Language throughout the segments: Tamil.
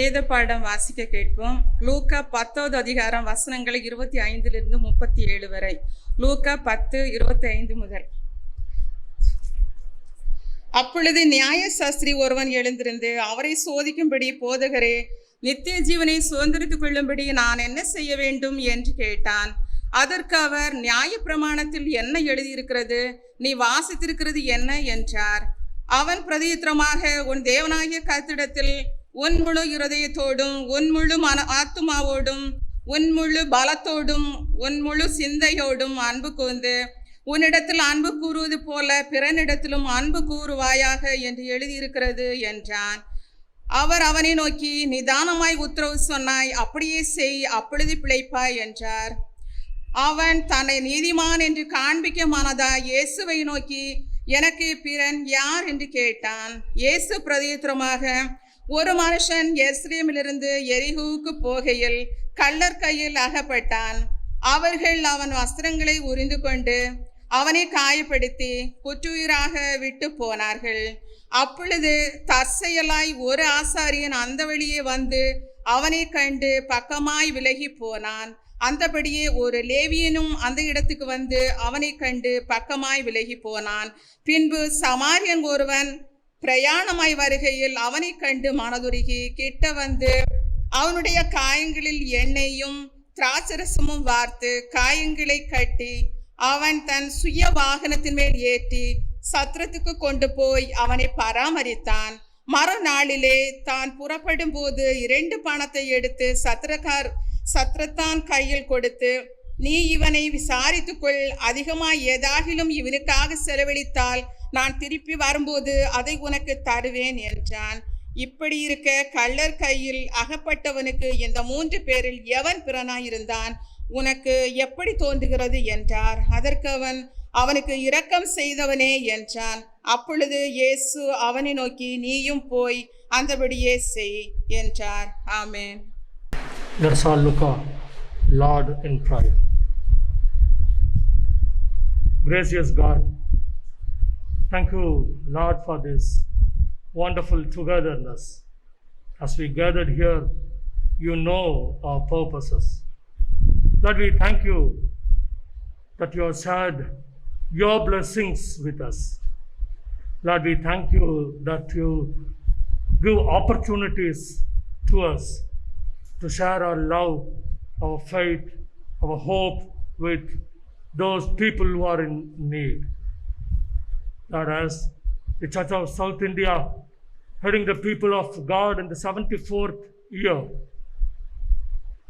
வேத பாடம் வாசிக்க கேட்போம். லூக்கா 10வது அதிகாரம் வசனங்கள் 25 37 வரை. லூக்கா 10:25 முதல். அப்பொழுது நியாயசாஸ்திரி ஒருவன் எழுந்திருந்து அவரை சோதிக்கும்படி, போதகரே, நித்திய ஜீவனை சுதந்திரித்துக் கொள்ளும்படி நான் என்ன செய்ய வேண்டும் என்று கேட்டான். அதற்கு அவர், நியாயப்பிரமாணத்தில் என்ன எழுதியிருக்கிறது? நீ வாசித்திருக்கிறது என்ன என்றார். அவன் பிரதியுத்தரமாக, உன் தேவனாகிய கர்த்தரிடத்தில் உன் முழு இருதயத்தோடும், உன் முழு ஆத்துமாவோடும், உன் முழு பலத்தோடும், உன் முழு சிந்தையோடும் அன்பு கூர்ந்து, உன்னிடத்தில் அன்பு கூறுவது போல பிறனிடத்திலும் அன்பு கூறுவாயாக என்று எழுதியிருக்கிறது என்றான். அவர் அவனை நோக்கி, நிதானமாய் உத்தரவு சொன்னாய், அப்படியே செய், அப்பொழுது பிழைப்பாய் என்றார். அவன் தன்னை நீதிமான் என்று காண்பிக்க மனதாய் இயேசுவை நோக்கி, எனக்கு பிறன் யார் என்று கேட்டான். இயேசு பிரதியுத்தரமாக, ஒரு மனுஷன் எருசலேமிலிருந்து எரிகோவுக்கு போகையில் கள்ளர் கையில் அகப்பட்டான். அவர்கள் அவன் வஸ்திரங்களை உரிந்து கொண்டு அவனை காயப்படுத்தி குற்றுயிராக விட்டு போனார்கள். அப்பொழுது தற்செயலாய் ஒரு ஆசாரியன் அந்த வழியே வந்து அவனை கண்டு பக்கமாய் விலகி போனான். அந்தபடியே ஒரு லேவியனும் அந்த இடத்துக்கு வந்து அவனை கண்டு பக்கமாய் விலகி போனான். பின்பு சமாரியன் ஒருவன் பிரயாணமாய் வருகையில் அவனை கண்டு மனதுருகி கிட்ட வந்து அவனுடைய காயங்களில் எண்ணெயும் திராட்சரசமும் வார்த்து காயங்களை கட்டி அவன் தன் சுய வாகனத்தின் மேல் ஏற்றி சத்திரத்துக்கு கொண்டு போய் அவனை பராமரித்தான். மறுநாளிலே தான் புறப்படும் போது 2 பணத்தை எடுத்து சத்திரத்தான் கையில் கொடுத்து, நீ இவனை விசாரித்துக்கொள், அதிகமாய் ஏதாகிலும் இவனுக்காக செலவழித்தால் நான் திருப்பி வரும்போது அதை உனக்கு தருவேன் என்றான். இப்படி இருக்க கள்ளர் கையில் அகப்பட்டவனுக்கு இந்த 3 பேரில் எவன் பிறனாயிருந்தான்? உனக்கு எப்படி தோன்றுகிறது என்றார். அதற்கு அவன், அவனுக்கு இரக்கம் செய்தவனே என்றான். அப்பொழுது இயேசு அவனை நோக்கி, நீயும் போய் அந்தபடியே செய் என்றார். ஆமென். Let's all look on Lord in prayer. Gracious God, thank you, Lord, for this wonderful togetherness. As we gathered here, you know our purposes. Lord, we thank you that you have shared your blessings with us. Lord, we thank you that you give opportunities to us to share our love, our faith, our hope with those people who are in need. Lord, as the Church of South India, heading the people of God in the 74th year,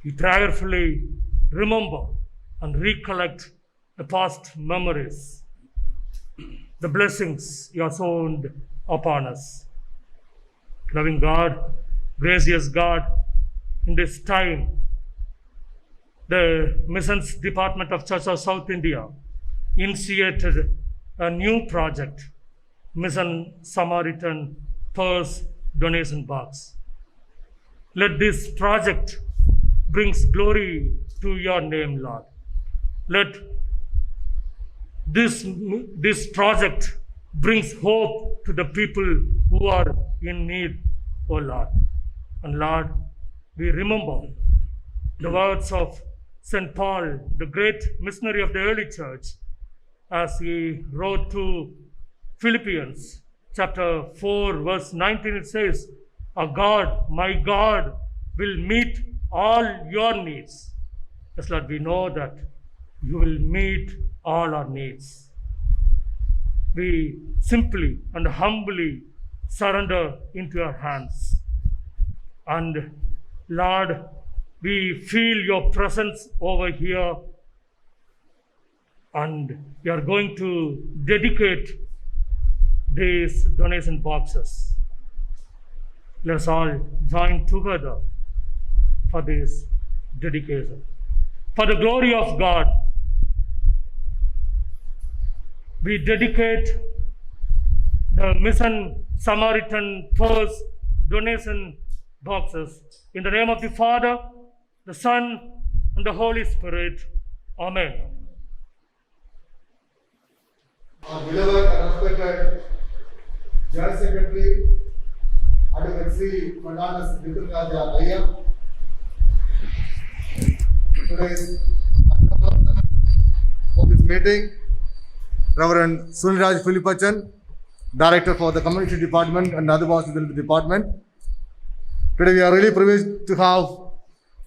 we prayerfully remember and recollect the past memories, the blessings you have shown upon us. Loving God, gracious God, in this time, the Missions Department of Church of South India initiated a new project, Mission Samaritan Purse Donation Box. Let this project brings glory to your name, Lord. Let this project brings hope to the people who are in need, oh Lord. And Lord, we remember the words of St. Paul, the great missionary of the early church, as he wrote to Philippians chapter 4 verse 19. It says, my God will meet all your needs. Yes, Lord, we know that you will meet all our needs. We simply and humbly surrender into your hands. And Lord, we feel your presence over here, and we are going to dedicate these donation boxes. Let's all join together for this dedication. For the glory of God, we dedicate the Mission Samaritan Purse donation boxes in the name of the Father, the Son, and the Holy Spirit. Amen. Our beloved and respected General Secretary Advocate Sri Fernandes Ritturaraja Iyer. Today's for this meeting, Reverend Suniraj Philippachan, Director for the Community Department and other bosses in the department. Today we are really privileged to have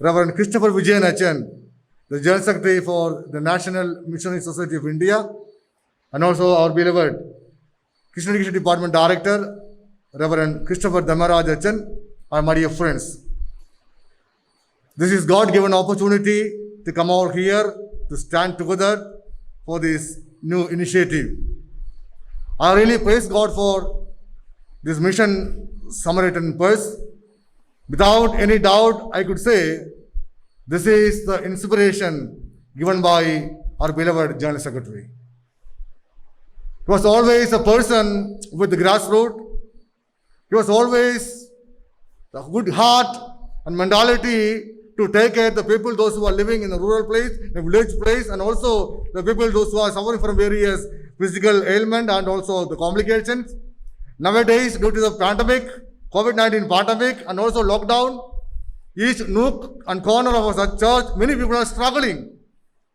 Reverend Christopher Vijayan Achan, the General Secretary for the National Missionary Society of India, and also our beloved Christian Education Department Director, Reverend Christopher Damaraj Achan, and my dear friends. This is God-given opportunity to come over here to stand together for this new initiative. I really praise God for this mission Samaritan Purse. Without any doubt, I could say this is the inspiration given by our beloved General Secretary. He was always a person with the grassroots. He was always a good heart and mentality to take care of the people, those who are living in a rural place, in a village place, and also the people, those who are suffering from various physical ailment and also the complications. Nowadays, due to the pandemic, COVID-19 pandemic, and also lockdown, each nook and corner of our church, many people are struggling.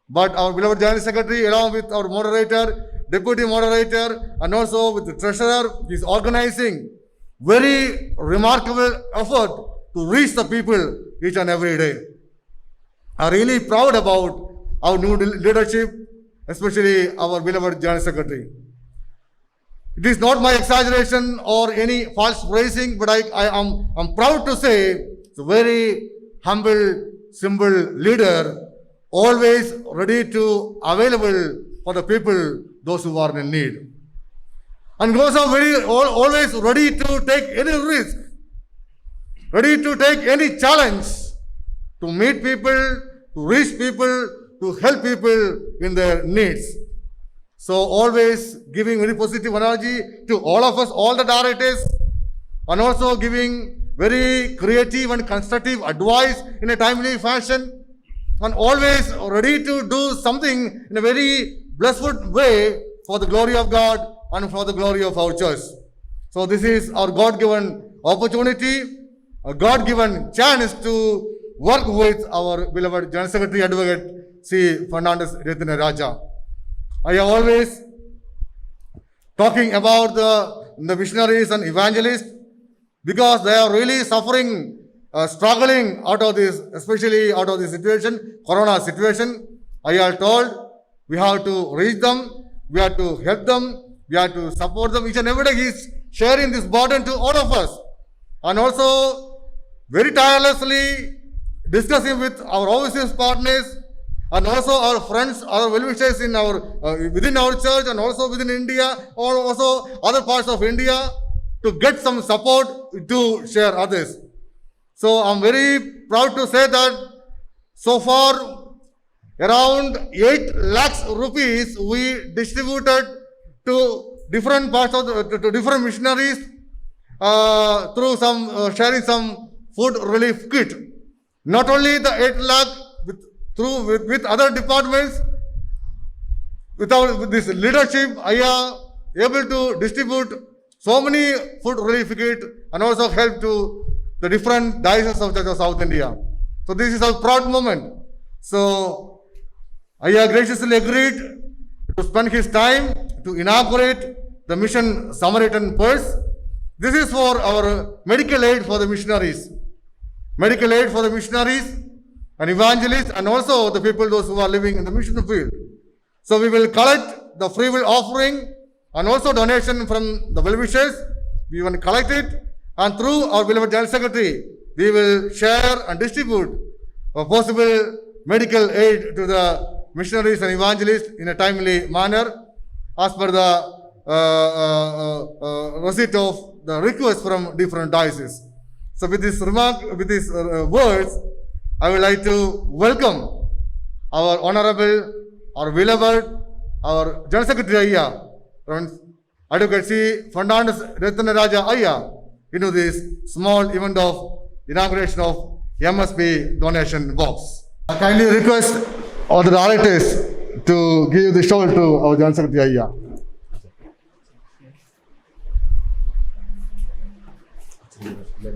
But our beloved General Secretary, along with our moderator, deputy moderator, and also with the treasurer, is organizing very remarkable effort to reach the people each and every day. I'm really proud about our new leadership, especially our beloved General Secretary. It is not my exaggeration or any false praising, but I'm proud to say it's a very humble, simple leader, always ready to available for the people, those who are in need. And also always ready to take any risk, ready to take any challenge to meet people, to reach people, to help people in their needs. So always giving very positive energy to all of us, all the directors, and also giving very creative and constructive advice in a timely fashion, and always ready to do something in a very blessed way for the glory of God and for the glory of our church. So this is our God-given opportunity, a God-given chance to work with our beloved General Secretary Advocate C. Fernandes Ritturaraja. I am always talking about the missionaries and evangelists because they are really suffering, struggling out of this, especially out of this situation, Corona situation. I am told we have to reach them, we have to help them, we have to support them. Each and every day he is sharing this burden to all of us, and also very tirelessly discussing with our overseas partners and also our friends, our well-wishers in our within our church and also within India or also other parts of India to get some support to share others. So I'm very proud to say that so far around 8 lakhs rupees we distributed to different parts of to different missionaries through some sharing some food relief kit. Not only the 8 lakh with other departments, with this leadership, I am able to distribute so many food relief kit and also help to the different dioceses of Church of South India. So this is a proud moment. So I have graciously agreed to spend his time to inaugurate the mission Samaritan Purse. This is for our medical aid for the missionaries. Medical aid for the missionaries and evangelists and also the people, those who are living in the mission field. So we will collect the free will offering and also donation from the well-wishers. We will collect it, and through our beloved General Secretary, we will share and distribute a possible medical aid to the missionaries and evangelists in a timely manner as per the receipt of the request from different dioceses. So with this words, I would like to welcome our honorable, our beloved, our General Secretary Ayya, Advocate C. Fernandes Ritturaraja Ayya, into this small event of inauguration of MSP donation box. I kindly request all the directors to give the shawl to our General Secretary Ayya. Today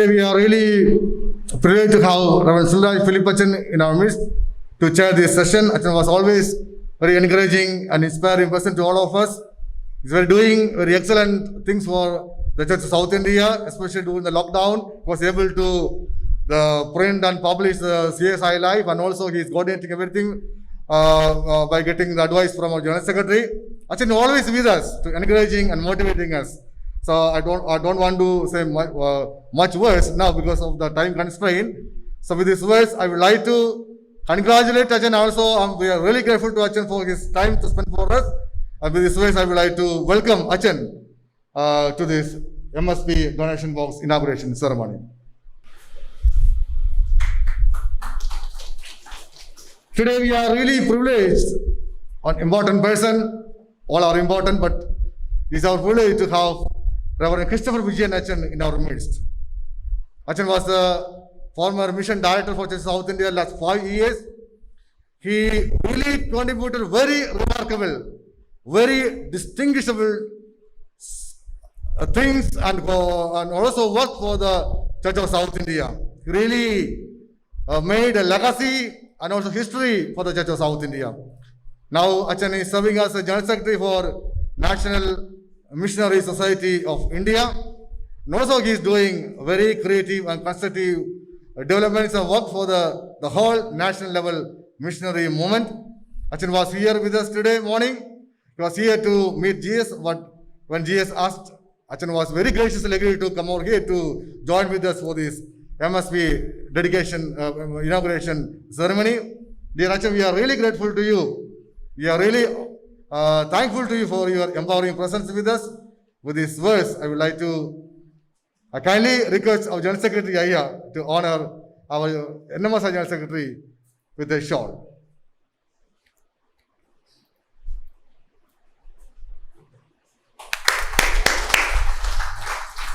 we are really privileged to have Reverend Sulraj Philippachan in our midst to chair this session. Achan was always very encouraging and inspiring person to all of us. He's doing very excellent things for the Church of South India, especially during the lockdown. He was able to print and publish the CSI Life, and also he is coordinating everything by getting the advice from our General Secretary. Achan always with us, to encouraging and motivating us. So I don't want to say much words now because of the time constraint. So with these words, I would like to congratulate Achan. Also, we are really grateful to Achan for his time to spend for us. And with these words, I would like to welcome Achan to this MSP donation box inauguration ceremony. Today we are really privileged, an important person. All are important, but it is our privilege to have Reverend Christopher Vijayan Achan in our midst. Achan was the former mission director for Church of South India last 5 years. He really contributed very remarkable, very distinguishable things and also worked for the Church of South India. He really made a legacy and also history for the Church of South India. Now Achan is serving as a General Secretary for National Missionary Society of India. And also he is doing very creative and constructive developments and work for the whole national level missionary movement. Achan was here with us today morning. He was here to meet GS, but when GS asked, Achan was very graciously agreed to come over here to join with us for this MSP dedication, inauguration ceremony. Dear Achan, we are really grateful to you. We are really thankful to you for your empowering presence with us. With these words, I would like to kindly request our General Secretary Aya to honor our NMS General Secretary with a shawl.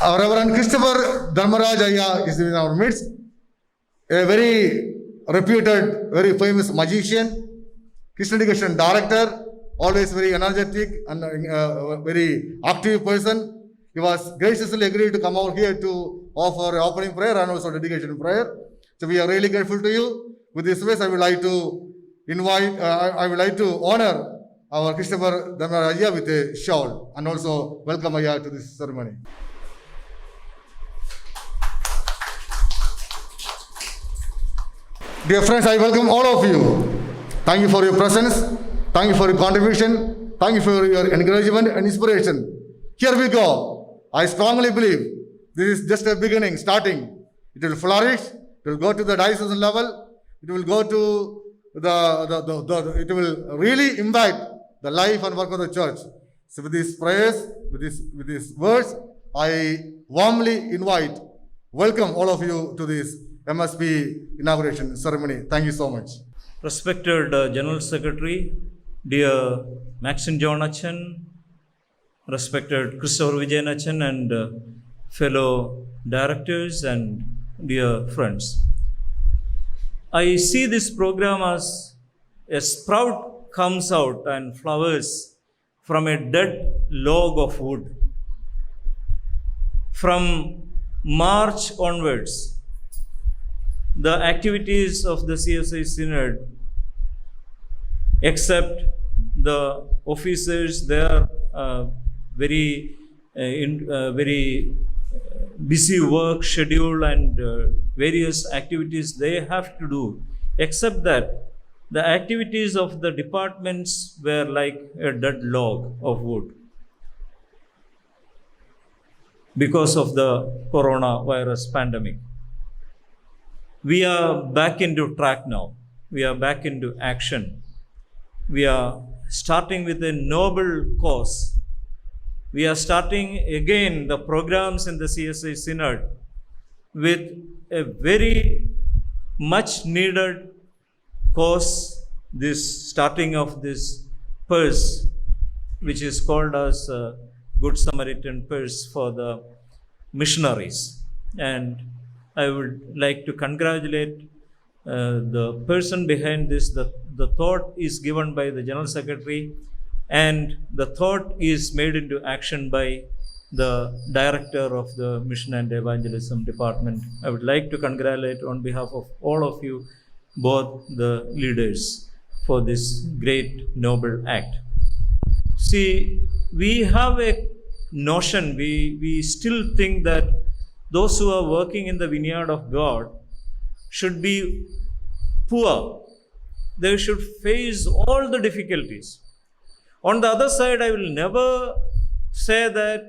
Our Reverend Christopher Dharmaraj Aya is in our midst, a very reputed, very famous magician, Christian education director, always very energetic and very active person. He was graciously agreed to come over here to offer opening prayer and also dedication prayer. So we are really grateful to you. With this ways, I would like to honor our Christopher Dharmaraj Aya with a shawl and also welcome Aya to this ceremony. Dear friends, I welcome all of you. Thank you for your presence. Thank you for your contribution. Thank you for your encouragement and inspiration. Here we go. I strongly believe this is just a beginning, starting. It will flourish. It will go to the diocesan level. It will go to it will really impact the life and work of the church. So with these prayers, with these words, I warmly welcome all of you to this MSP inauguration ceremony. Thank you so much. Respected General Secretary, dear Maxine John Achan, respected Christopher Vijayan Achan, and fellow directors and dear friends. I see this program as a sprout comes out and flowers from a dead log of wood. From March onwards, the activities of the CSI Synod, except the officers, they are very busy work schedule and various activities they have to do. Except that, the activities of the departments were like a dead log of wood because of the coronavirus pandemic. We are back into track now. We are back into action. We are starting with a noble cause. We are starting again the programs in the CSI Synod with a very much needed cause, this starting of this purse, which is called as Good Samaritan purse for the missionaries. And I would like to congratulate the person behind this. The thought is given by the General Secretary, and the thought is made into action by the Director of the Mission and Evangelism Department. I would like to congratulate on behalf of all of you, both the leaders, for this great noble act. See, we have a notion, we still think that those who are working in the vineyard of God should be poor. They should face all the difficulties. On the other side, I will never say that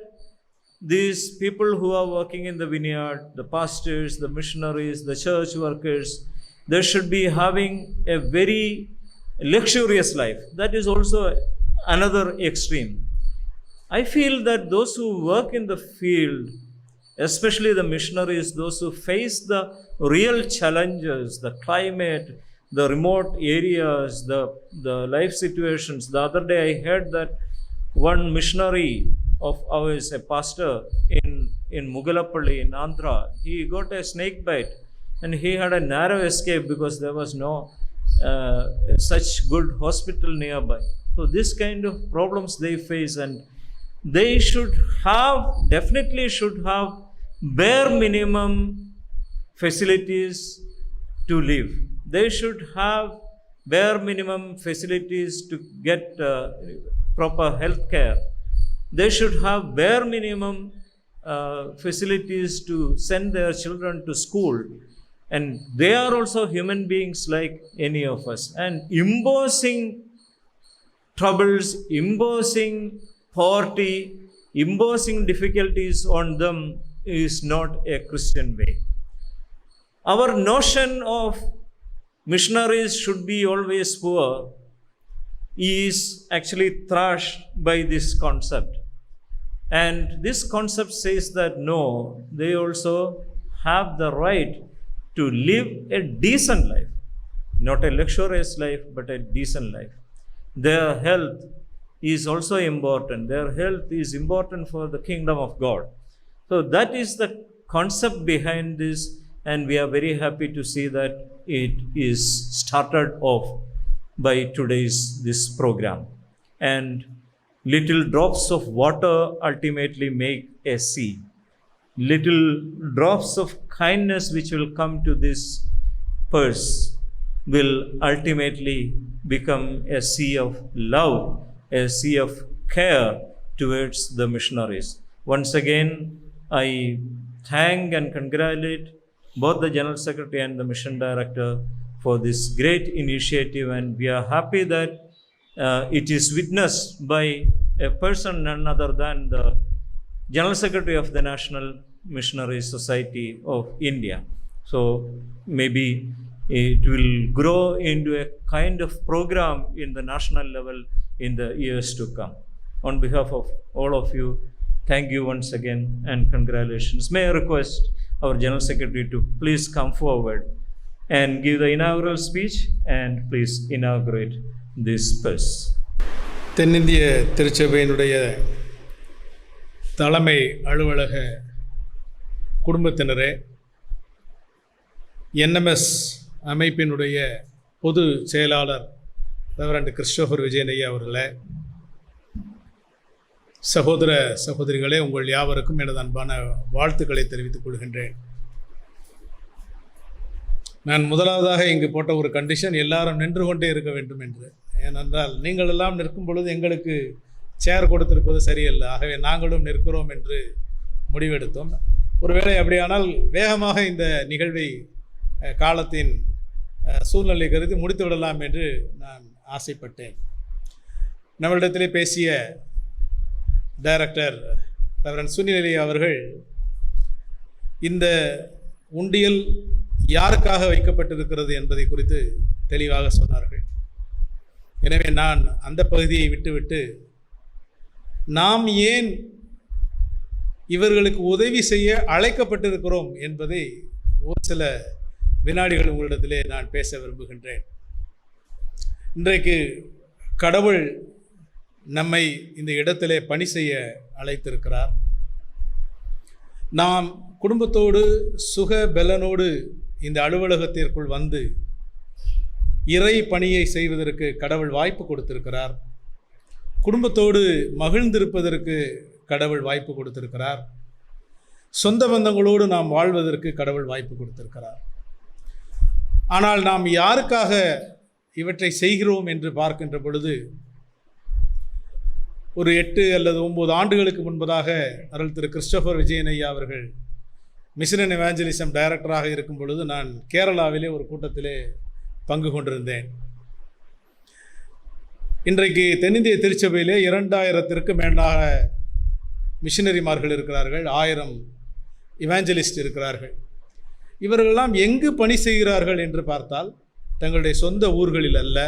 these people who are working in the vineyard, the pastors, the missionaries, the church workers, they should be having a very luxurious life. That is also another extreme. I feel that those who work in the field, especially the missionaries, those who face the real challenges, the climate, the remote areas, the life situations. The other day I heard that one missionary of ours, a pastor in Mugalappalli in Andhra, he got a snake bite and he had a narrow escape because there was no such good hospital nearby. So this kind of problems they face, and they definitely should have bare minimum facilities to live. They should have bare minimum facilities to get proper health care. They should have bare minimum facilities to send their children to school. And they are also human beings like any of us. And imposing troubles, imposing poverty, imposing difficulties on them is not a Christian way. Our notion of missionaries should be always poor is actually thrashed by this concept. And this concept says that no, they also have the right to live a decent life, not a luxurious life, but a decent life. Their health is also important. Their health is important for the kingdom of God. So that is the concept behind this, and we are very happy to see that it is started off by today's this program. And little drops of water ultimately make a sea. Little drops of kindness which will come to this purse will ultimately become a sea of love, a sea of care towards the missionaries. Once again, I thank and congratulate both the General Secretary and the Mission Director for this great initiative, and we are happy that it is witnessed by a person none other than the General Secretary of the National Missionary Society of India. So maybe it will grow into a kind of program in the national level in the years to come. On behalf of all of you, thank you once again and congratulations. May I request our General Secretary to please come forward and give the inaugural speech and please inaugurate this purse. தென்னிந்திய திருச்சபையினுடைய தலைமை அலுவலக குடும்பத்தினரே, NMS அமைப்பினுடைய பொது செயலாளர் ரெவரண்ட் கிறிஸ்டோபர் விஜயனையா அவர்களே, சகோதர சகோதரிகளே, உங்கள் யாவருக்கும் எனது அன்பான வாழ்த்துக்களை தெரிவித்துக் கொள்கின்றேன். நான் முதலாவதாக இங்கு போட்ட ஒரு கண்டிஷன், எல்லாரும் நின்று கொண்டே இருக்க வேண்டும் என்று. ஏனென்றால் நீங்கள் எல்லாம் நிற்கும் பொழுது எங்களுக்கு சேர் கொடுத்திருப்பது சரியல்ல. ஆகவே நாங்களும் நிற்கிறோம் என்று முடிவெடுத்தோம். ஒருவேளை அப்படியானால் வேகமாக இந்த நிகழ்வை காலத்தின் சூழ்நிலை கருதி முடித்து விடலாம் என்று நான் ஆசைப்பட்டேன். நம்மளிடத்திலே பேசிய டைரக்டர் ரெவரண்ட் சுனில் அவர்கள் இந்த உண்டியல் யாருக்காக வைக்கப்பட்டிருக்கிறது என்பதை குறித்து தெளிவாக சொன்னார்கள். எனவே நான் அந்த பகுதியை விட்டுவிட்டு நாம் ஏன் இவர்களுக்கு உதவி செய்ய அழைக்கப்பட்டிருக்கிறோம் என்பதை ஒரு சில வினாடிகள் உங்களிடத்திலே நான் பேச விரும்புகின்றேன். இன்றைக்கு கடவுள் நம்மை இந்த இடத்திலே பணி செய்ய அழைத்திருக்கிறார். நாம் குடும்பத்தோடு சுக பலனோடு இந்த அலுவலகத்திற்குள் வந்து இறை பணியை செய்வதற்கு கடவுள் வாய்ப்பு கொடுத்திருக்கிறார். குடும்பத்தோடு மகிழ்ந்திருப்பதற்கு கடவுள் வாய்ப்பு கொடுத்திருக்கிறார். சொந்த பந்தங்களோடு நாம் வாழ்வதற்கு கடவுள் வாய்ப்பு கொடுத்திருக்கிறார். ஆனால் நாம் யாருக்காக இவற்றை செய்கிறோம் என்று பார்க்கின்ற பொழுது, ஒரு 8 அல்லது 9 ஆண்டுகளுக்கு முன்பதாக அருள் திரு கிறிஸ்டோபர் விஜயன் ஐயா அவர்கள் மிஷன் அண்ட் எவாஞ்சலிசம் டைரக்டராக இருக்கும் பொழுது நான் கேரளாவிலே ஒரு கூட்டத்திலே பங்கு கொண்டிருந்தேன். இன்றைக்கு தென்னிந்திய திருச்சபையிலே 2000த்திற்கு மேலாக மிஷனரிமார்கள் இருக்கிறார்கள், 1000 இவாஞ்சலிஸ்ட் இருக்கிறார்கள். இவர்களெல்லாம் எங்கு பணி செய்கிறார்கள் என்று பார்த்தால், தங்களுடைய சொந்த ஊர்களில் அல்ல,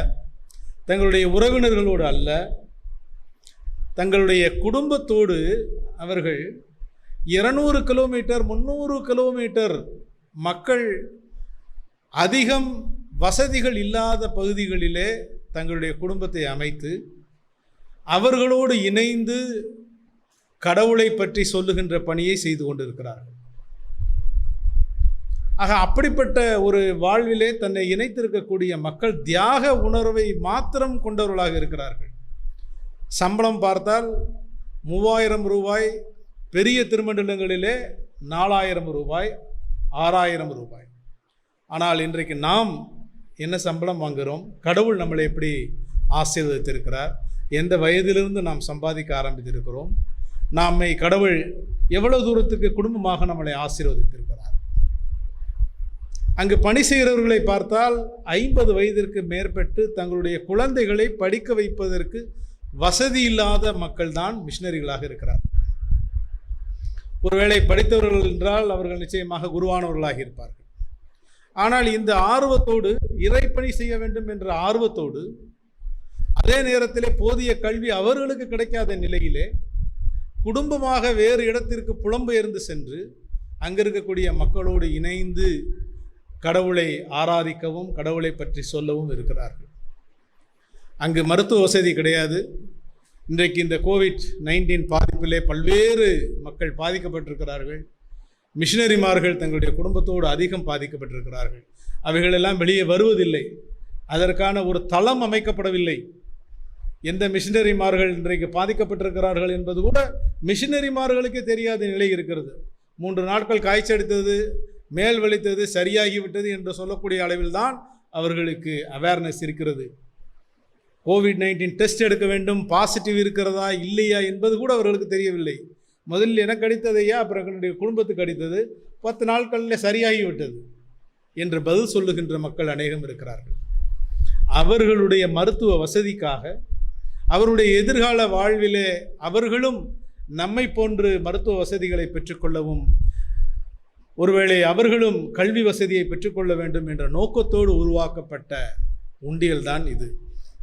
தங்களுடைய உறவினர்களோடு அல்ல, தங்களுடைய குடும்பத்தோடு அவர்கள் 200 கிலோமீட்டர் 300 கிலோமீட்டர் மக்கள் அதிகம் வசதிகள் இல்லாத பகுதிகளிலே தங்களுடைய குடும்பத்தை அமைத்து அவர்களோடு இணைந்து கடவுளை பற்றி சொல்லுகின்ற பணியை செய்து கொண்டிருக்கிறார்கள். ஆக அப்படிப்பட்ட ஒரு வாழ்விலே தன்னை இணைத்திருக்கக்கூடிய மக்கள் தியாக உணர்வை மாத்திரம் கொண்டவர்களாக இருக்கிறார்கள். சம்பளம் பார்த்தால் 3000 ரூபாய், பெரிய திருமண்டலங்களிலே 4000 ரூபாய், 6000 ரூபாய். ஆனால் இன்றைக்கு நாம் என்ன சம்பளம் வாங்குகிறோம்? கடவுள் நம்மளை எப்படி ஆசீர்வதித்திருக்கிறார்? எந்த வயதிலிருந்து நாம் சம்பாதிக்க ஆரம்பித்திருக்கிறோம்? நம்மை கடவுள் எவ்வளவு தூரத்துக்கு குடும்பமாக நம்மளை ஆசீர்வதித்திருக்கிறார்? அங்கு பணி செய்கிறவர்களை பார்த்தால் 50 வயதிற்கு மேற்பட்டு தங்களுடைய குழந்தைகளை படிக்க வைப்பதற்கு வசதி இல்லாத மக்கள் தான் மிஷனரிகளாக இருக்கிறார். ஒருவேளை படித்தவர்கள் என்றால் அவர்கள் நிச்சயமாக குருவானவர்களாக இருப்பார்கள். ஆனால் இந்த ஆர்வத்தோடு, இறைப்பணி செய்ய வேண்டும் என்ற ஆர்வத்தோடு, அதே நேரத்திலே போதிய கல்வி அவர்களுக்கு கிடைக்காத நிலையிலே குடும்பமாக வேறு இடத்திற்கு புலம்பெயர்ந்து சென்று அங்கே இருக்கக்கூடிய மக்களோடு இணைந்து கடவுளை ஆராதிக்கவும் கடவுளை பற்றி சொல்லவும் இருக்கிறார்கள். அங்கு மருத்துவ வசதி கிடையாது. இன்றைக்கு இந்த COVID-19 பாதிப்பிலே பல்வேறு மக்கள் பாதிக்கப்பட்டிருக்கிறார்கள். மிஷனரிமார்கள் தங்களுடைய குடும்பத்தோடு அதிகம் பாதிக்கப்பட்டிருக்கிறார்கள். அவைகளெல்லாம் வெளியே வருவதில்லை. அதற்கான ஒரு தளம் அமைக்கப்படவில்லை. எந்த மிஷனரிமார்கள் இன்றைக்கு பாதிக்கப்பட்டிருக்கிறார்கள் என்பது கூட மிஷனரிமார்களுக்கே தெரியாத நிலை இருக்கிறது. 3 நாட்கள் காய்ச்சடித்தது, மேல் வலித்தது, சரியாகிவிட்டது என்று சொல்லக்கூடிய அளவில் தான் அவர்களுக்கு அவேர்னஸ் இருக்கிறது. COVID-19 டெஸ்ட் எடுக்க வேண்டும், பாசிட்டிவ் இருக்கிறதா இல்லையா என்பது கூட அவர்களுக்கு தெரியவில்லை. முதலில் எனக்கு அடித்ததையா, அப்புறம் என்னுடைய குடும்பத்துக்கு அடித்தது, 10 நாட்களில் சரியாகிவிட்டது என்று பதில் சொல்லுகின்ற மக்கள் அநேகம் இருக்கிறார்கள். அவர்களுடைய மருத்துவ வசதிக்காக, அவருடைய எதிர்கால வாழ்விலே அவர்களும் நம்மை போன்று மருத்துவ வசதிகளை பெற்றுக்கொள்ளவும், ஒருவேளை அவர்களும் கல்வி வசதியை பெற்றுக்கொள்ள வேண்டும் என்ற நோக்கத்தோடு உருவாக்கப்பட்ட உண்டியல் தான் இது.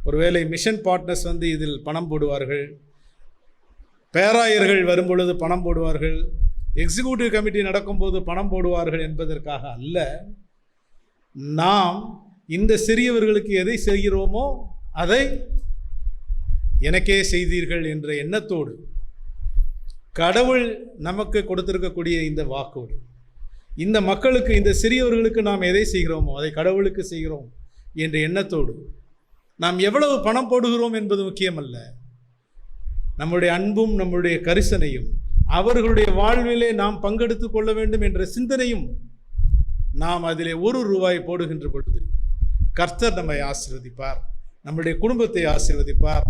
ஒருவேளை மிஷன் பார்ட்னர்ஸ் இதில் பணம் போடுவார்கள், பேராயர்கள் வரும்பொழுது பணம் போடுவார்கள், எக்ஸிக்யூட்டிவ் கமிட்டி நடக்கும்போது பணம் போடுவார்கள் என்பதற்காக அல்ல. நாம் இந்த சிறியவர்களுக்கு எதை செய்கிறோமோ அதை எனக்கே செய்தீர்கள் என்ற எண்ணத்தோடு, கடவுள் நமக்கு கொடுத்திருக்கக்கூடிய இந்த வாக்கோடு, இந்த மக்களுக்கு, இந்த சிறியவர்களுக்கு நாம் எதை செய்கிறோமோ அதை கடவுளுக்கு செய்கிறோம் என்ற எண்ணத்தோடு, நாம் எவ்வளவு பணம் போடுகிறோம் என்பது முக்கியமல்ல, நம்முடைய அன்பும் நம்முடைய கரிசனையும் அவர்களுடைய வாழ்விலே நாம் பங்கெடுத்து கொள்ள வேண்டும் என்ற சிந்தனையும் நாம் அதிலே 1 ரூபாய் போடுகின்ற பொழுது கர்த்தர் நம்மை ஆசீர்வதிப்பார், நம்முடைய குடும்பத்தை ஆசீர்வதிப்பார்,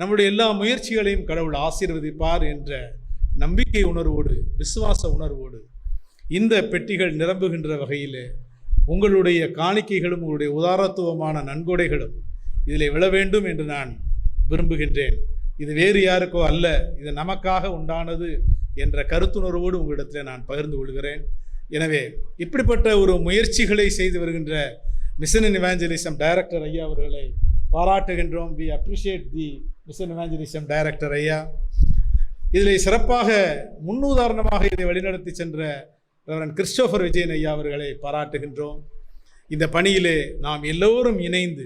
நம்முடைய எல்லா முயற்சிகளையும் கடவுள் ஆசீர்வதிப்பார் என்ற நம்பிக்கை உணர்வோடு, விசுவாச உணர்வோடு இந்த பெட்டிகள் நிரம்புகின்ற வகையில் உங்களுடைய காணிக்கைகளும் உங்களுடைய உதாரத்துவமான நன்கொடைகளும் இதில் விழ வேண்டும் என்று நான் விரும்புகின்றேன். இது வேறு யாருக்கோ அல்ல, இது நமக்காக உண்டானது என்ற கருத்துணர்வோடு உங்களிடத்தில் நான் பகிர்ந்து கொள்கிறேன். எனவே இப்படிப்பட்ட ஒரு முயற்சிகளை செய்து வருகின்ற மிஷன் அண்ட் எவாஞ்சலிசம் டைரக்டர் ஐயா அவர்களை பாராட்டுகின்றோம். We appreciate the mission evangelism director ஐயா. இதில் சிறப்பாக முன்னுதாரணமாக இதை வழிநடத்தி சென்ற ரெவரண்ட் கிறிஸ்டோபர் விஜயன் ஐயா அவர்களை பாராட்டுகின்றோம். இந்த பணியிலே நாம் எல்லோரும் இணைந்து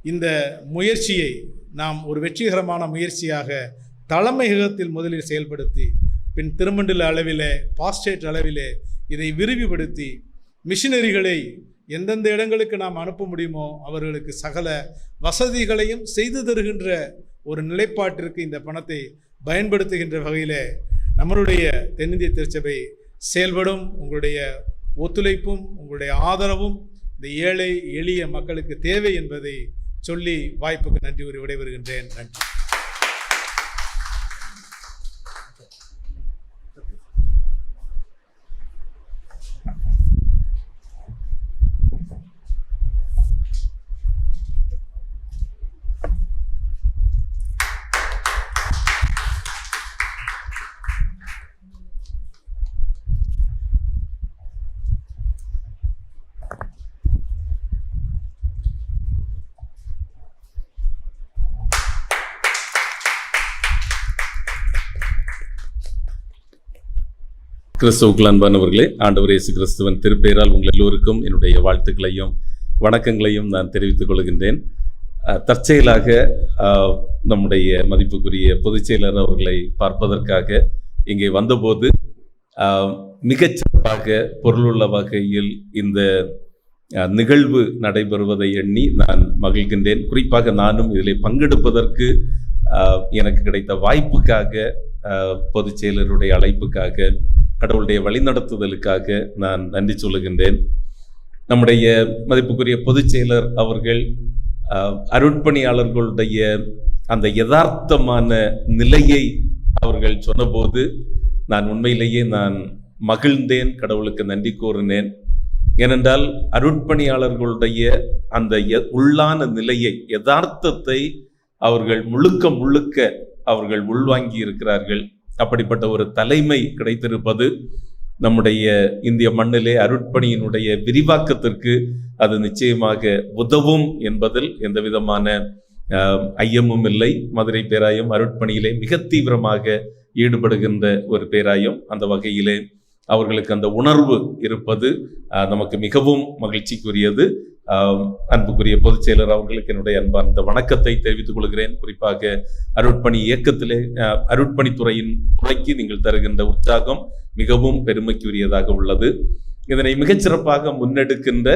இந்த முயற்சியை நாம் ஒரு வெற்றிகரமான முயற்சியாக தலைமையகத்தில் முதலில் செயல்படுத்தி பின் திருமண்டல அளவிலே, பாஸ்டேட் அளவிலே இதை விரிவுபடுத்தி மிஷினரிகளை எந்தெந்த இடங்களுக்கு நாம் அனுப்ப முடியுமோ அவர்களுக்கு சகல வசதிகளையும் செய்து தருகின்ற ஒரு நிலைப்பாட்டிற்கு இந்த பணத்தை பயன்படுத்துகின்ற வகையில் நம்மளுடைய தென்னிந்திய திருச்சபை செயல்படும். உங்களுடைய ஒத்துழைப்பும் உங்களுடைய ஆதரவும் இந்த ஏழை எளிய மக்களுக்கு தேவை என்பதை சொல்லி வாய்ப்புக்கு நன்றி கூறி விடைபெறுகின்றேன். நன்றி. கிறிஸ்துவுக்குள் அன்பானவர்களே, ஆண்டவர் இயேசு கிறிஸ்துவின் திருப்பெயரால் உங்கள் எல்லோருக்கும் என்னுடைய வாழ்த்துக்களையும் வணக்கங்களையும் நான் தெரிவித்துக் கொள்கின்றேன். தற்செயலாக நம்முடைய மதிப்புக்குரிய பொதுச் செயலர் அவர்களை பார்ப்பதற்காக இங்கே வந்தபோது மிகச்சிறப்பாக பொருளுள்ள வகையில் இந்த நிகழ்வு நடைபெறுவதை எண்ணி நான் மகிழ்கின்றேன். குறிப்பாக நானும் இதில் பங்கெடுப்பதற்கு எனக்கு கிடைத்த வாய்ப்புக்காக, பொதுச் செயலருடைய அழைப்புக்காக, கடவுளுடைய வழிநடத்துதலுக்காக நான் நன்றி சொல்லுகின்றேன். நம்முடைய மதிப்புக்குரிய பொதுச் செயலர் அவர்கள் அருட்பணியாளர்களுடைய அந்த யதார்த்தமான நிலையை அவர்கள் சொன்னபோது நான் உண்மையிலேயே நான் மகிழ்ந்தேன், கடவுளுக்கு நன்றி கூறினேன். ஏனென்றால் அருட்பணியாளர்களுடைய அந்த உள்ளான நிலையை, யதார்த்தத்தை அவர்கள் முழுக்க அவர்கள் உள்வாங்கி இருக்கிறார்கள். அப்படிப்பட்ட ஒரு தலைமை கிடைத்திருப்பது நம்முடைய இந்திய மண்ணிலே அருட்பணியினுடைய விரிவாக்கத்திற்கு அது நிச்சயமாக உதவும் என்பதில் எந்த விதமான ஐயமும் இல்லை. மதுரை பேராயம் அருட்பணியிலே மிக தீவிரமாக ஈடுபடுகின்ற ஒரு பேராயம். அந்த வகையிலே அவர்களுக்கு அந்த உணர்வு இருப்பது நமக்கு மிகவும் மகிழ்ச்சிக்குரியது. அன்புக்குரிய பொதுச் செயலர் அவர்களுக்கு என்னுடைய அன்பார்ந்த வணக்கத்தை தெரிவித்துக் கொள்கிறேன். குறிப்பாக அருட்பணி இயக்கத்திலே, அருட்பணித்துறையின் துறைக்கு நீங்கள் தருகின்ற உற்சாகம் மிகவும் பெருமைக்குரியதாக உள்ளது. இதனை மிகச்சிறப்பாக முன்னெடுக்கின்ற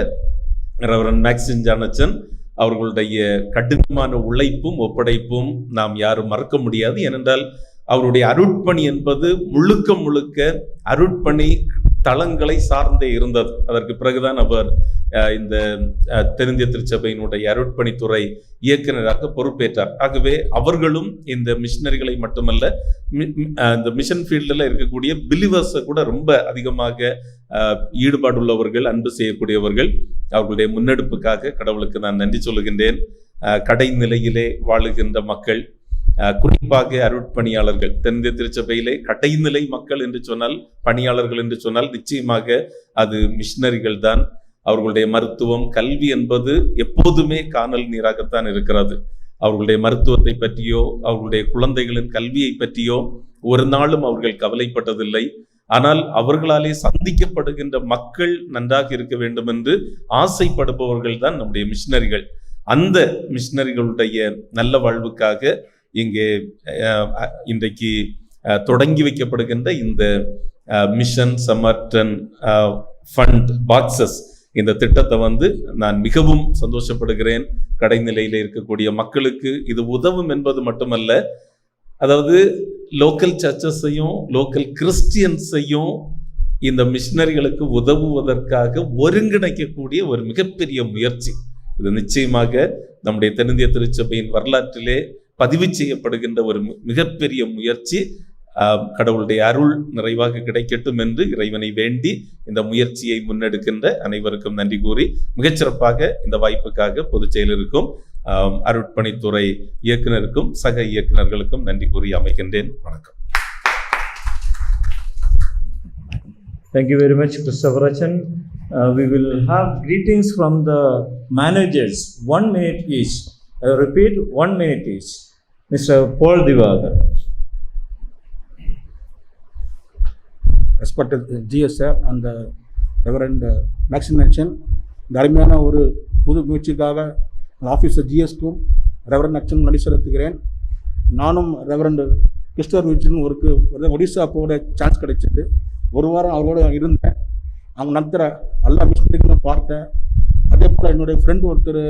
ரெவரண்ட் மேக்சிம் ஜானச்சன் அவர்களுடைய கடினமான உழைப்பும் ஒப்படைப்பும் நாம் யாரும் மறக்க முடியாது. ஏனென்றால் அவருடைய அருட்பணி என்பது முழுக்க அருட்பணி தளங்களை சார்ந்தே இருந்தது. அதற்கு பிறகுதான் அவர் இந்த தென்னிந்திய திருச்சபையினுடைய அருட்பணித்துறை இயக்குநராக பொறுப்பேற்றார். ஆகவே அவர்களும் இந்த மிஷினரிகளை மட்டுமல்ல, இந்த மிஷன் ஃபீல்டில் இருக்கக்கூடிய பிலிவர்ஸை கூட ரொம்ப அதிகமாக ஈடுபாடுள்ளவர்கள், அன்பு செய்யக்கூடியவர்கள். அவர்களுடைய முன்னெடுப்புக்காக கடவுளுக்கு நான் நன்றி சொல்லுகின்றேன். கடைநிலையிலே வாழுகின்ற மக்கள், குறிப்பாக அருட்பணியாளர்கள், தென்னிந்திய திருச்சபையிலே கடைநிலை மக்கள் என்று சொன்னால், பணியாளர்கள் என்று சொன்னால் நிச்சயமாக அது மிஷினரிகள் தான். அவர்களுடைய மருத்துவம், கல்வி என்பது எப்போதுமே காணல் நீராகத்தான் இருக்கிறது. அவர்களுடைய மருத்துவத்தை பற்றியோ அவர்களுடைய குழந்தைகளின் கல்வியை பற்றியோ ஒரு நாளும் அவர்கள் கவலைப்பட்டதில்லை. ஆனால் அவர்களாலே சந்திக்கப்படுகின்ற மக்கள் நன்றாக இருக்க வேண்டும் என்று ஆசைப்படுபவர்கள் தான் நம்முடைய மிஷினரிகள். அந்த மிஷினரிகளுடைய நல்ல வாழ்வுக்காக இங்கே இன்றைக்கு தொடங்கி வைக்கப்படுகின்ற இந்த மிஷன் சமர்டன் ஃபண்ட் பாக்ஸஸ், இந்த திட்டத்தை நான் மிகவும் சந்தோஷப்படுகிறேன். கடைநிலையில் இருக்கக்கூடிய மக்களுக்கு இது உதவும் என்பது மட்டுமல்ல, அதாவது லோக்கல் சர்ச்சஸையும் லோக்கல் கிறிஸ்டியன்ஸையும் இந்த மிஷினரிகளுக்கு உதவுவதற்காக ஒருங்கிணைக்கக்கூடிய ஒரு மிகப்பெரிய முயற்சி. இது நிச்சயமாக நம்முடைய தென்னிந்திய திருச்சபையின் வரலாற்றிலே பதிவு செய்யப்படுகின்ற ஒரு மிகப்பெரிய முயற்சி. கடவுளுடைய அருள் நிறைவாக கிடைக்கட்டும் என்று இறைவனை வேண்டி இந்த முயற்சியை முன்னெடுக்கின்ற அனைவருக்கும் நன்றி கூறி, மிகச்சிறப்பாக இந்த வாய்ப்புக்காக பொதுச் செயலருக்கும் அருட்பணித்துறை இயக்குனருக்கும் சக இயக்குனர்களுக்கும் நன்றி கூறி அமைகின்றேன். வணக்கம். Thank you very much, Christopher Rachan. We will have greetings from the managers, 1 minute each. I repeat, 1 minute each. Mr. Paul Divagar. Respected GS sir and the Reverend Maxim Nation, இந்த அருமையான ஒரு புது முயற்சிக்காக ஆஃபீஸர் ஜிஎஸ்க்கும் ரெவரண்ட் நச்சன் நன்றி செலுத்துகிறேன். நானும் ரெவரண்ட் கிறிஸ்டோர் மியூச்சியன் ஒரு ஒடிசா போட சான்ஸ் கிடைச்சிது. ஒரு வாரம் அவரோட இருந்தேன். அவங்க நடத்துகிற எல்லா மிஷினரிகளும் பார்த்தேன். அதே போல் என்னுடைய ஃப்ரெண்டு ஒருத்தர்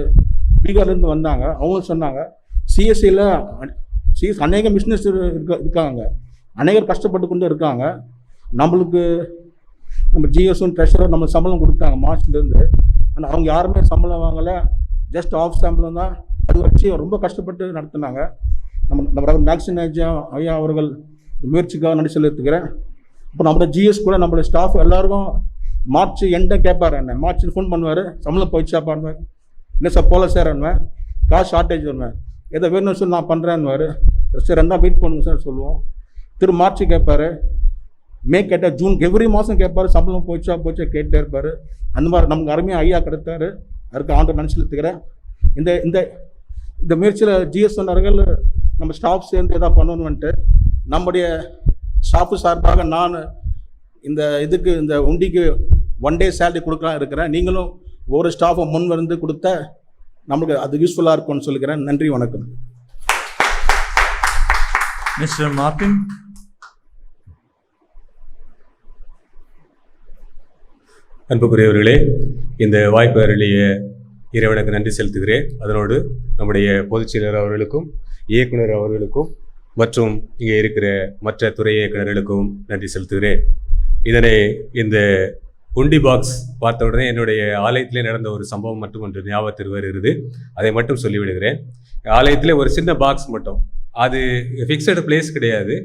பீகார்லேருந்து வந்தாங்க. அவங்க சொன்னாங்க சிஎஸ்சியில் அநேக மிஷினரிஸ் இருக்காங்க, அநேகர் கஷ்டப்பட்டு கொண்டு இருக்காங்க. நம்மளுக்கு நம்ம ஜிஎஸும் ட்ரெஷரும் நம்ம சம்பளம் கொடுத்தாங்க மார்ச்லேருந்து. ஆனால் அவங்க யாருமே சம்பளம் வாங்கலை, ஜஸ்ட் ஆஃப் சம்பளம் தான். அது வச்சு ரொம்ப கஷ்டப்பட்டு நடத்துனாங்க. நம்ம மேக்சின் ஐயா அவர்கள் முயற்சிக்காக நன்றி செலுத்துக்கிறேன். இப்போ நம்மளோட ஜிஎஸ் கூட நம்மளோட ஸ்டாஃப் எல்லாருக்கும் மார்ச் எண்டை கேட்பார். என்ன மார்ச்சில் ஃபோன் பண்ணுவார், சம்பளம் போயிடுச்சா பண்ணுவேன், இல்லை சார் போல சார் அனுவேன், காசு ஷார்ட்டேஜ் வருவேன், எதை வேணும்னு சொல்லி நான் பண்ணுறேன்னுவார். சார் ரெண்டா வெயிட் பண்ணுங்க சார் சொல்லுவோம். திரு மார்ச் கேட்பார், மே கேட்டால் ஜூன், எவ்ரி மாதம் கேட்பார், சம்பளம் போச்சா கேட்டே இருப்பார். அந்த மாதிரி நமக்கு அருமையாக ஐயா கிடைத்தாரு. அதுக்கு ஆண்டு நன்றி செலுத்துக்கிறேன். இந்த இந்த இந்த முயற்சியில் ஜிஎஸ் சொன்னார்கள் நம்ம ஸ்டாஃப் சேர்ந்து எதாவது பண்ணணுன்ட்டு. நம்முடைய ஸ்டாஃபு சார்பாக நான் இந்த உண்டிக்கு 1 day சேலரி கொடுக்கலாம் இருக்கிறேன். நீங்களும் ஒவ்வொரு ஸ்டாஃபை முன் வந்து கொடுத்தா நமக்கு அது யூஸ்ஃபுல்லாக இருக்கும்னு சொல்லிக்கிறேன். நன்றி, வணக்கம். Mister Martin. அன்புக்குரியவர்களே, இந்த வாய்ப்பு அருளிய இறைவனுக்கு நன்றி செலுத்துகிறேன். அதனோடு நம்முடைய பொதுச் செயலர் அவர்களுக்கும் இயக்குனர் அவர்களுக்கும் மற்றும் இங்கே இருக்கிற மற்ற துறை இயக்குநர்களுக்கும் நன்றி செலுத்துகிறேன். இந்த உண்டி பாக்ஸ் பார்த்த உடனே என்னுடைய ஆலயத்திலே நடந்த ஒரு சம்பவம் மட்டும் ஒன்று ஞாபகத்திற்கு வருகிறது. அதை மட்டும் சொல்லிவிடுகிறேன். ஆலயத்திலே ஒரு சின்ன பாக்ஸ் மட்டும், அது ஃபிக்ஸடு பிளேஸ் கிடையாது,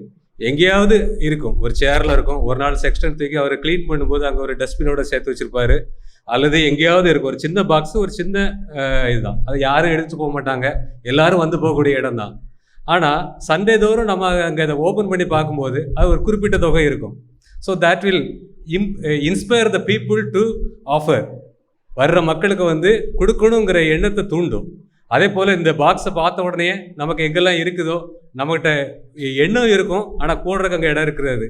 எங்கேயாவது இருக்கும், ஒரு சேரில் இருக்கும். ஒரு நாள் செக்ஷன் தூக்கி அவர் க்ளீன் பண்ணும்போது அங்கே ஒரு டஸ்ட்பினோட சேர்த்து வச்சுருப்பாரு, அல்லது எங்கேயாவது இருக்கும். ஒரு சின்ன பாக்ஸு, ஒரு சின்ன இதுதான், அது யாரும் எடுத்து போக மாட்டாங்க, எல்லாரும் வந்து போகக்கூடிய இடம் தான். ஆனால் சண்டே தோறும் நம்ம அங்கே அதை ஓப்பன் பண்ணி பார்க்கும்போது அது ஒரு குறிப்பிட்ட தொகை இருக்கும். So that will inspire the people to offer. வர்ற மக்களுக்கு வந்து கொடுக்கணுங்கிற எண்ணத்தை தூண்டும். அதே போல் இந்த பாக்ஸை பார்த்த உடனே நமக்கு எங்கெல்லாம் இருக்குதோ நம்மகிட்ட எண்ணம் இருக்கும், ஆனால் போடுறதுக்கு அங்கே இடம் இருக்கிறது.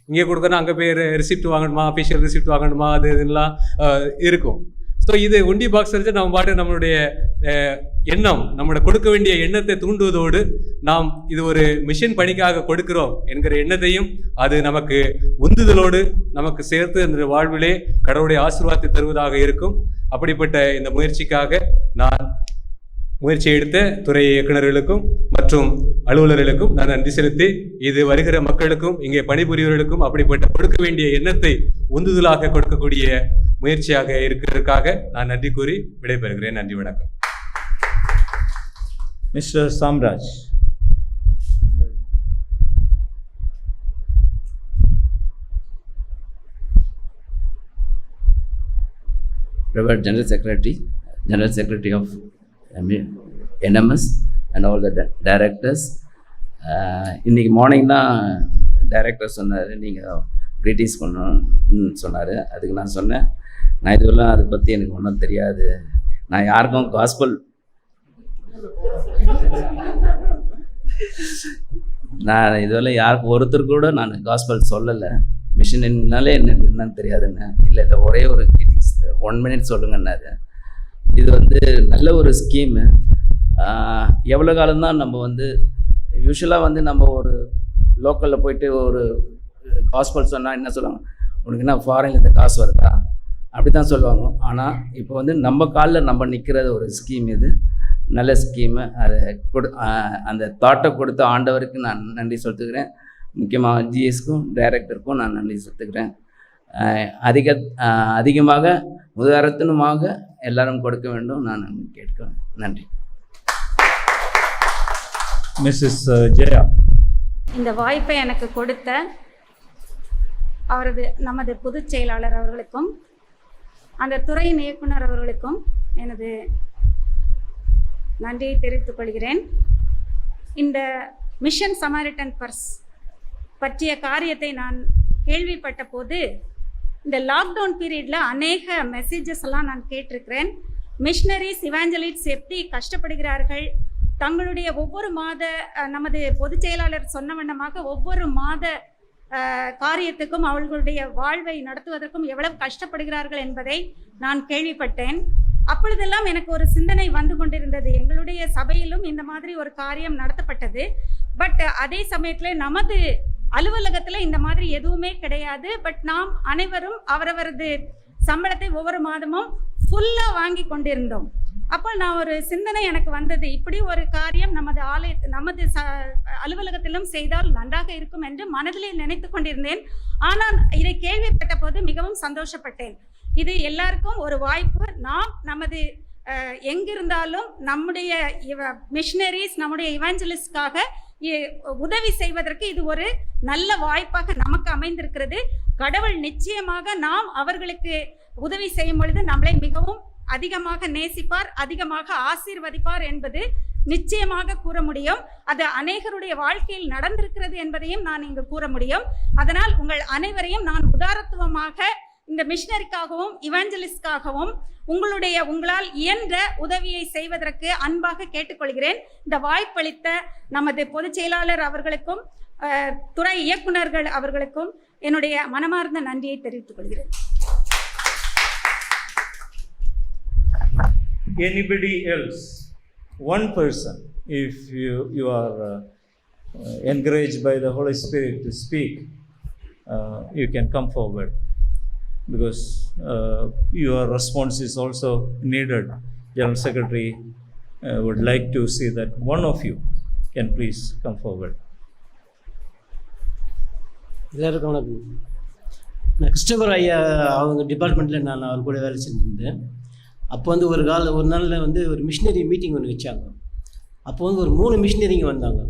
இங்கே கொடுக்கணும், அங்கே போய் ரிசிப்ட் வாங்கணுமா, அஃபிஷியல் ரிசிப்ட் வாங்கணுமா, அது இதெல்லாம் இருக்கும். ஸோ இது உண்டி பாக்ஸ் வச்சு நம்ம பாட்டு நம்மளுடைய எண்ணம், நம்மளோட கொடுக்க வேண்டிய எண்ணத்தை தூண்டுவதோடு நாம் இது ஒரு மிஷன் பணிக்காக கொடுக்கிறோம் என்கிற எண்ணத்தையும் அது நமக்கு உந்துதலோடு நமக்கு சேர்த்து அந்த வாழ்விலே கடவுளுடைய ஆசீர்வாதத்தை தருவதாக இருக்கும். அப்படிப்பட்ட இந்த முயற்சிக்காக நான் முயற்சி எடுத்த துறை இயக்குநர்களுக்கும் மற்றும் அலுவலர்களுக்கும் நான் நன்றி செலுத்தி, இது வருகிற மக்களுக்கும் இங்கே பணிபுரியவர்களுக்கும் அப்படிப்பட்ட கொடுக்க வேண்டிய எண்ணத்தை உந்துதலாக கொடுக்கக்கூடிய முயற்சியாக இருக்கிறதுக்காக நான் நன்றி கூறி விடைபெறுகிறேன். நன்றி, வணக்கம். Mister Samraj. Revered General Secretary of NMS and all the directors. இன்னைக்கு மார்னிங் தான் டைரக்டர் சொன்னார், நீங்கள் க்ரீட்டிங்ஸ் பண்ணணும்னு சொன்னார். அதுக்கு நான் சொன்னேன், நான் இதுவெல்லாம் அதை பற்றி எனக்கு ஒன்றும் தெரியாது, நான் யாருக்கும் காஸ்பல் நான் இதுவெல்லாம் யாருக்கும் ஒருத்தர் கூட நான் காஸ்பல் சொல்லலை, மிஷினாலே எனக்கு என்னன்னு தெரியாதுன்னு. இல்லை ஒரே ஒரு க்ரீட்டிங்ஸ் 1 minute சொல்லுங்கன்னாரு. இது வந்து நல்ல ஒரு ஸ்கீமு. எவ்வளோ காலம்தான் நம்ம வந்து யூஸ்வலாக வந்து நம்ம ஒரு லோக்கலில் போயிட்டு ஒரு காஸ்பல் சொன்னால் என்ன சொல்லுவாங்க, உனக்கு என்ன ஃபாரின்லேருந்து காசு வருதா, அப்படி தான் சொல்லுவாங்க. ஆனால் இப்போ வந்து நம்ம காலில் நம்ம நிற்கிறது ஒரு ஸ்கீம், இது நல்ல ஸ்கீமு. அதை அந்த தாட்டை கொடுத்த ஆண்டவருக்கு நான் நன்றி செலுத்துக்கிறேன். முக்கியமாக ஜிஎஸ்க்கும் டைரக்டருக்கும் நான் நன்றி செலுத்துக்கிறேன். அதிகமாக உதாரணமாக எல்லாரும் கொடுக்க வேண்டும் நான் கேட்கிறேன். நன்றி. மிஸ்ஸஸ் ஜெயா. இந்த வாய்ப்பை எனக்கு கொடுத்த நமது பொதுச் செயலாளர் அவர்களுக்கும் அந்த துறையின் இயக்குனர் அவர்களுக்கும் எனது நன்றியை தெரிவித்துக் கொள்கிறேன். இந்த மிஷன் சமாரிட்டன் பர்ஸ் பற்றிய காரியத்தை நான் கேள்விப்பட்ட போது இந்த லாக்டவுன் பீரியடில் அநேக மெசேஜஸ் எல்லாம் நான் கேட்டிருக்கிறேன். மிஷனரிஸ் இவாஞ்சலிஸ்ட்ஸ் எப்படி கஷ்டப்படுகிறார்கள், தங்களுடைய ஒவ்வொரு மாத நமது பொதுச் செயலாளர் சொன்ன வண்ணமாக ஒவ்வொரு மாத காரியத்துக்கும் அவர்களுடைய வாழ்வை நடத்துவதற்கும் எவ்வளவு கஷ்டப்படுகிறார்கள் என்பதை நான் கேள்விப்பட்டேன். அப்பொழுதெல்லாம் எனக்கு ஒரு சிந்தனை வந்து கொண்டிருந்தது. எங்களுடைய சபையிலும் இந்த மாதிரி ஒரு காரியம் நடத்தப்பட்டது. பட் அதே சமயத்தில் நமது அலுவலகத்தில் இந்த மாதிரி எதுவுமே கிடையாது. பட் நாம் அனைவரும் அவரவரது சம்பளத்தை ஒவ்வொரு மாதமும் ஃபுல்லாக வாங்கி கொண்டிருந்தோம். அப்போ நான் ஒரு சிந்தனை எனக்கு வந்தது, இப்படி ஒரு காரியம் நமது அலுவலகத்திலும் செய்தால் நன்றாக இருக்கும் என்று மனதிலே நினைத்து கொண்டிருந்தேன். ஆனால் இதை கேள்விப்பட்ட போது மிகவும் சந்தோஷப்பட்டேன். இது எல்லாருக்கும் ஒரு வாய்ப்பு. நாம் நமது எங்கிருந்தாலும் நம்முடைய மிஷனரிஸ், நம்முடைய இவாஞ்சலிஸ்ட்காக உதவி செய்வதற்கு இது ஒரு நல்ல வாய்ப்பாக நமக்கு அமைந்திருக்கிறது. கடவுள் நிச்சயமாக நாம் அவர்களுக்கு உதவி செய்யும் பொழுது நம்மளை மிகவும் அதிகமாக நேசிப்பார், அதிகமாக ஆசீர்வதிப்பார் என்பது நிச்சயமாக கூற முடியும். அது அநேகருடைய வாழ்க்கையில் நடந்திருக்கிறது என்பதையும் நான் இங்கு கூற முடியும். அதனால் உங்கள் அனைவரையும் நான் உதாரத்துவமாக இந்த மிஷனரிக்காகவும் இவாஞ்சலிஸ்ட்காகவும் உங்களால் இயன்ற உதவியை செய்வதற்கு அன்பாக கேட்டுக்கொள்கிறேன். இந்த வாய்ப்பளித்த நமது பொதுச் செயலாளர் அவர்களுக்கும் துறை இயக்குநர்கள் அவர்களுக்கும் என்னுடைய மனமார்ந்த நன்றியை தெரிவித்துக் கொள்கிறேன். Anybody else, one person, if you are encouraged by the Holy Spirit to speak, you can come forward, because your response is also needed. General Secretary would like to see that one of you can please come forward. எல்லாருக்கும் வணக்கம். நான் கிறிஸ்டபர் ஐயா அவங்க டிபார்ட்மெண்ட்டில் நான் அவர் கூட வேலை செஞ்சுருந்தேன். அப்போ வந்து ஒரு நாளில் வந்து ஒரு மிஷினரி மீட்டிங் ஒன்று வச்சாங்க. அப்போ வந்து ஒரு 3 மிஷினரிங்க வந்தாங்க.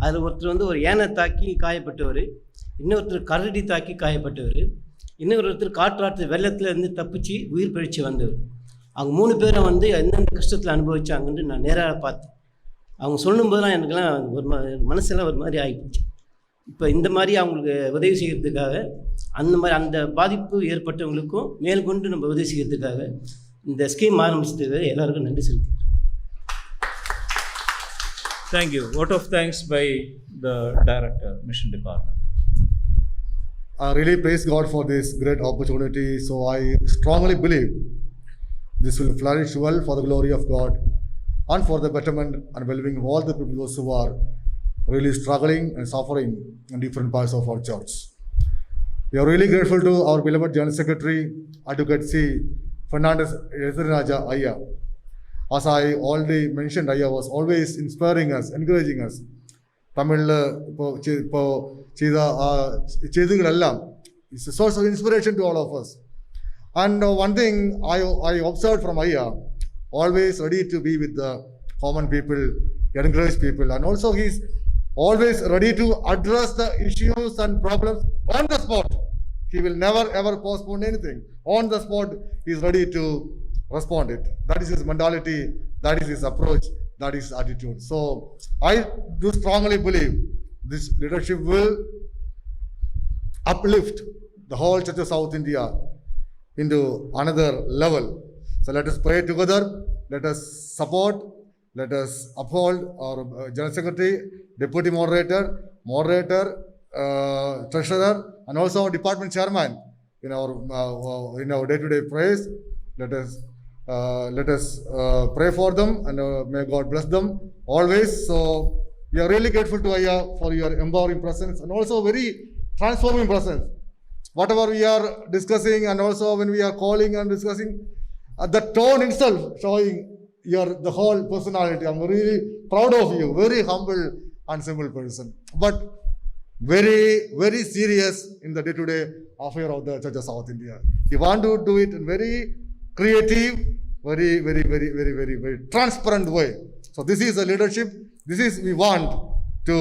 அதில் ஒருத்தர் வந்து ஒரு யானை தாக்கி காயப்பட்டவர், இன்னொருத்தர் கரடி தாக்கி காயப்பட்டவர், இன்னொருத்தர் காற்றாற்று வெள்ளத்தில் இருந்து தப்பிச்சு உயிர் பிழைச்சி வந்தவர். அவங்க 3 பேரும் வந்து எந்தெந்த கஷ்டத்தில் அனுபவிச்சாங்கன்னு நான் நேராக பார்த்தேன். அவங்க சொல்லும்போதெல்லாம் எனக்குலாம் ஒரு மனசெல்லாம் ஒரு மாதிரி ஆகிப்போச்சு. இப்போ இந்த மாதிரி அவங்களுக்கு உதவி செய்கிறதுக்காக, அந்த பாதிப்பு ஏற்பட்டவங்களுக்கும் மேற்கொண்டு நம்ம உதவி செய்கிறதுக்காக இந்த ஸ்கீம் ஆரம்பிச்சதுக்கு எல்லாருக்கும் நன்றி செலுத்துகிறேன். Thank you. Vote of thanks by the Director, Mission Department. I really praise God for this great opportunity. So I strongly believe this will flourish well for the glory of God and for the betterment and well-being of all the people those who are really struggling and suffering in different parts of our church. We are really grateful to our beloved General Secretary, Advocate C. Fernandez Raja Ayya. As I already mentioned, Ayya was always inspiring us, encouraging us. Tamil இப்போ செய்திகள் எல்லாம் is a source of inspiration to all of us. And one thing I observed from Ayya, always ready to be with the common people, encourage people, and also he's always ready to address the issues and problems on the spot. He will never ever postpone anything. On the spot, he is ready to respond it. That is his mentality, that is his approach, that is his attitude. So I do strongly believe this leadership will uplift the whole Church of South India into another level. So let us pray together, let us support, let us uphold our General Secretary, Deputy Moderator, Treasurer, and also our Department Chairman in our day-to-day prayers. Let us pray for them, and may God bless them always. So we are really grateful to Ayya for your empowering presence and also very transforming presence. Whatever we are discussing, and also when we are calling and discussing, the tone itself showing the whole personality. I'm really proud of you. Very humble and simple person, but very, very serious in the day-to-day affair of the Church of South India. You want to do it in very creative, very, very, very, very, very, very transparent way. So this is a leadership. This is we want to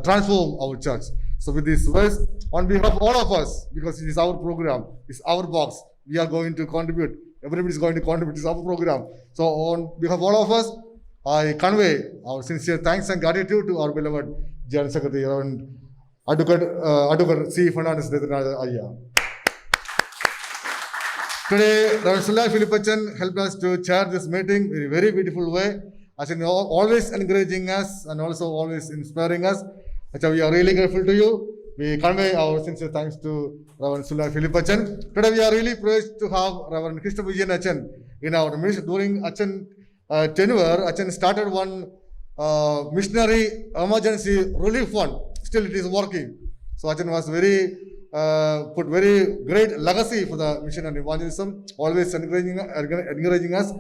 transform our church. So with this verse, on behalf of all of us, because it is our program, it's our box, we are going to contribute. Everybody is going to contribute to our program. So on behalf of all of us, I convey our sincere thanks and gratitude to our beloved General Secretary and Advocate C. Fernandez Ayya. Today, Reverend Sulai Philippachan helped us to chair this meeting in a very beautiful way, as in always encouraging us and also always inspiring us. So we are really grateful to you. We convey our sincere thanks to Reverend Sulai Philippachan. Today we are really pleased to have Reverend Krishna Vijayan Achan in our ministry. During Achan tenure, Achan started one missionary emergency relief fund. Still it is working. So Achan was put very great legacy for the mission and evangelism, always encouraging us.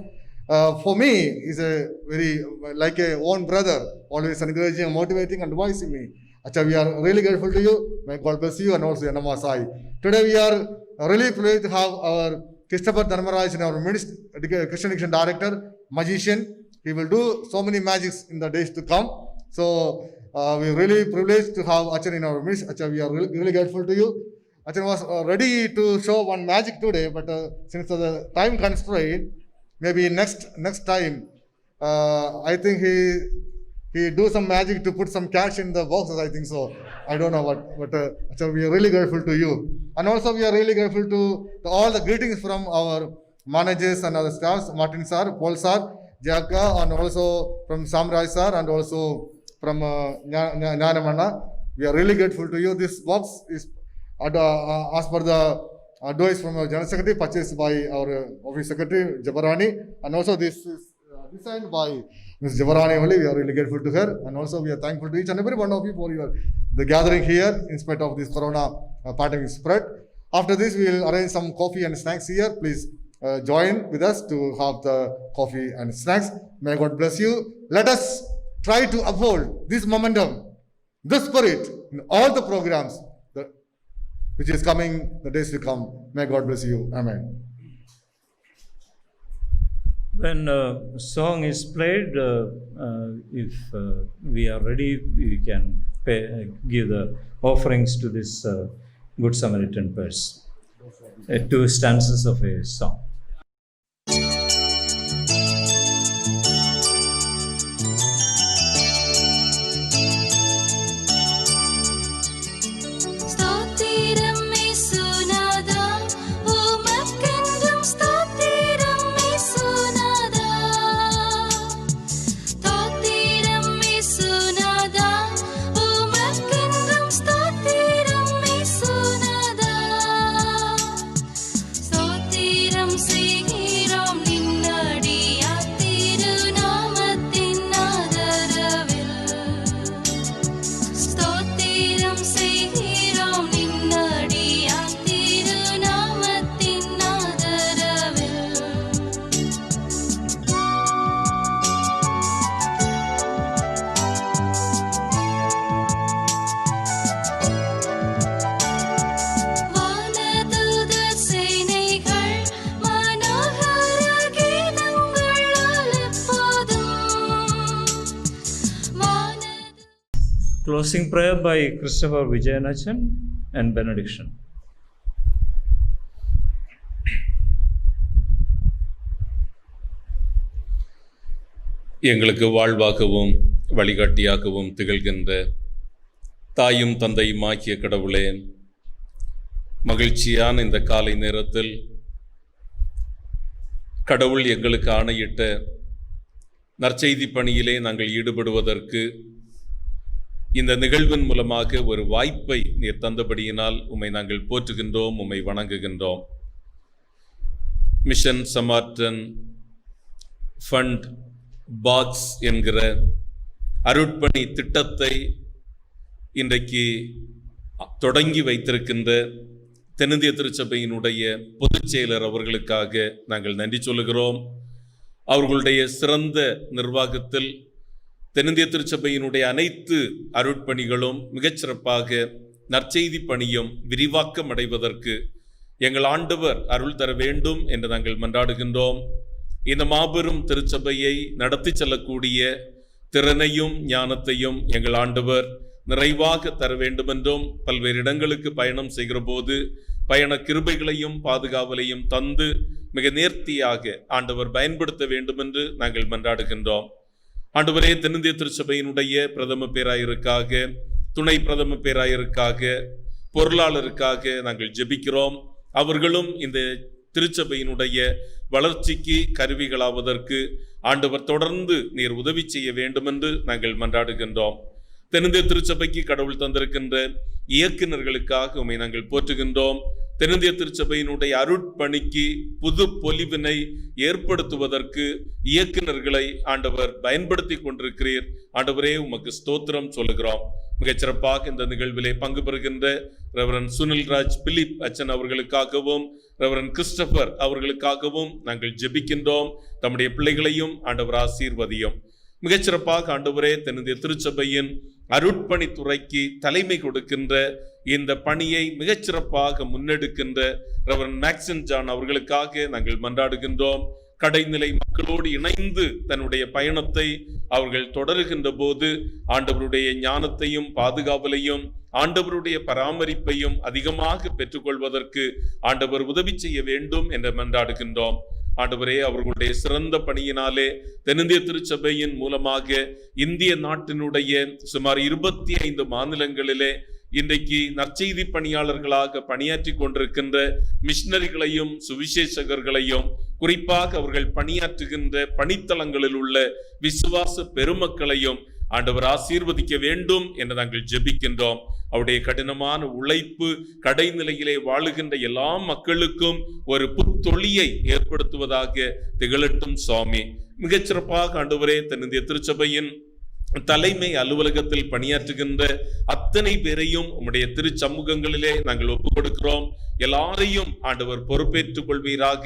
For me, he's a very like a own brother, always encouraging, motivating, and advising me. Acha, we are really grateful to you. May God bless you and also Yanama Sai. Today we are really pleased to have our Christopher Dharmaraj, our Christian Education Director, magician. He will do so many magics in the days to come. So we are really privileged to have Achan in our midst. Achan, we are really grateful to you. Achan was ready to show one magic today, but since the time constraint, maybe next time, I think he do some magic to put some cash in the boxes, I think so. I don't know what, but Achan, we are really grateful to you. And also we are really grateful to all the greetings from our managers and other staffs, Martin sir, Paul sir, Jaka, and also from Samraj sir, and also from Nyanamanna. We are really grateful to you. This box is as per the advice from our General Secretary, purchased by our Office Secretary, Jabarani, and also this is designed by Ms. Jabarani only. We are really grateful to her, and also we are thankful to each and every one of you for the gathering here in spite of this corona pandemic spread. After this, we will arrange some coffee and snacks here. Please join with us to have the coffee and snacks. May God bless you. Let us try to uphold this momentum, this spirit in all the programs which is coming, the days to come. May God bless you. Amen. When a song is played, if we are ready, we can give the offerings to this Good Samaritan purse. 2 stanzas of a song. Closing prayer by Christopher Vijayanachan and benediction. எங்களுக்கு வாழ்வாகவும் வழிகாட்டியாகவும் திகழ்கின்ற தாயும் தந்தையும் ஆகிய கடவுளே, மகிழ்ச்சியான இந்த காலை நேரத்தில் கடவுள் எங்களுக்கு ஆணையிட்ட நற்செய்தி பணியிலே நாங்கள் ஈடுபடுவதற்கு இந்த நிகழ்வின் மூலமாக ஒரு வாய்ப்பை நீர் தந்தபடியினால் உம்மை நாங்கள் போற்றுகின்றோம், உம்மை வணங்குகின்றோம். மிஷன் சமார்டன் ஃபண்ட் பாக்ஸ் என்கிற அருட்பணி திட்டத்தை இன்றைக்கு தொடங்கி வைத்திருக்கின்ற தென்னிந்திய திருச்சபையினுடைய பொதுச் செயலர் அவர்களுக்காக நாங்கள் நன்றி சொல்லுகிறோம். அவர்களுடைய சிறந்த நிர்வாகத்தில் தென்னிந்திய திருச்சபையினுடைய அனைத்து அருட்பணிகளும் மிகச்சிறப்பாக நற்செய்தி பணியும் விரிவாக்கம் அடைவதற்கு எங்கள் ஆண்டவர் அருள் தர வேண்டும் என்று நாங்கள் மன்றாடுகின்றோம். இந்த மாபெரும் திருச்சபையை நடத்தி செல்லக்கூடிய திறனையும் ஞானத்தையும் எங்கள் ஆண்டவர் நிறைவாக தர வேண்டுமென்றும், பல்வேறு இடங்களுக்கு பயணம் செய்கிற போது பயண கிருபைகளையும் பாதுகாவலையும் தந்து மிக நேர்த்தியாக ஆண்டவர் பயன்படுத்த வேண்டும் என்று நாங்கள் மன்றாடுகின்றோம். ஆண்டவரே, தென்னிந்திய திருச்சபையினுடைய பிரதம பேராயருக்காக, துணை பிரதம பேராயருக்காக, பொருளாளருக்காக நாங்கள் ஜெபிக்கிறோம். அவர்களும் இந்த திருச்சபையினுடைய வளர்ச்சிக்கு கருவிகளாவதற்கு ஆண்டவர் தொடர்ந்து நீர் உதவி செய்ய வேண்டும் என்று நாங்கள் மன்றாடுகின்றோம். தென்னிந்திய திருச்சபைக்கு கடவுள் தந்திருக்கின்ற இயக்குநர்களுக்காக உம்மை நாங்கள் போற்றுகின்றோம். தென்னிந்திய திருச்சபையினுடைய அருட்பணிக்கு புது பொலிவினை ஏற்படுத்துவதற்கு இயக்குநர்களை ஆண்டவர் பயன்படுத்தி கொண்டிருக்கிறீர். ஆண்டவரே, உமக்கு ஸ்தோத்திரம் சொல்லுகிறோம். மிகச்சிறப்பாக இந்த நிகழ்விலே பங்கு பெறுகின்ற ரெவரன் சுனில்ராஜ் பிலிப் அச்சன் அவர்களுக்காகவும் ரெவரன் கிறிஸ்டபர் அவர்களுக்காகவும் நாங்கள் ஜெபிக்கின்றோம். தம்முடைய பிள்ளைகளையும் ஆண்டவர் ஆசீர்வதியும். மிகச்சிறப்பாக ஆண்டவரே, தென்னிந்திய திருச்சபையின் அருட்பணித்துறைக்கு தலைமை கொடுக்கின்ற இந்த பணியை மிகச்சிறப்பாக முன்னெடுக்கின்ற ரெவரன் மேக்சின் ஜான் அவர்களுக்காக நாங்கள் மன்றாடுகின்றோம். கடைநிலை மக்களோடு இணைந்து தன்னுடைய பயணத்தை அவர்கள் தொடருகின்ற போது ஆண்டவருடைய ஞானத்தையும் பாதுகாவலையும் ஆண்டவருடைய பராமரிப்பையும் அதிகமாக பெற்றுக்கொள்வதற்கு ஆண்டவர் உதவி செய்ய வேண்டும் என்று மன்றாடுகின்றோம். ஆண்டவரே, அவர்களுடைய சிறந்த பணியினாலே தென்னிந்திய திருச்சபையின் மூலமாக இந்திய நாட்டினுடைய சுமார் 25 மாநிலங்களிலே இன்றைக்கு நற்செய்தி பணியாளர்களாக பணியாற்றி கொண்டிருக்கின்ற மிஷனரிகளையும் சுவிசேஷகர்களையும், குறிப்பாக அவர்கள் பணியாற்றுகின்ற பணித்தளங்களில் உள்ள விசுவாச பெருமக்களையும் ஆண்டவர் ஆசீர்வதிக்க வேண்டும் என்று நாங்கள் ஜெபிக்கின்றோம். அவருடைய கடினமான உழைப்பு கடைநிலையிலே வாழுகின்ற எல்லா மக்களுக்கும் ஒரு புத்தொழியை ஏற்படுத்துவதாக திகழட்டும் சுவாமி. மிகச்சிறப்பாக ஆண்டவரே, தென்னிந்திய திருச்சபையின் தலைமை அலுவலகத்தில் பணியாற்றுகின்ற அத்தனை பேரையும் உம்முடைய திருச்சமூகங்களிலே நாங்கள் ஒப்புக் கொடுக்கிறோம். எல்லாரையும் ஆண்டவர் பொறுப்பேற்றுக் கொள்வீராக.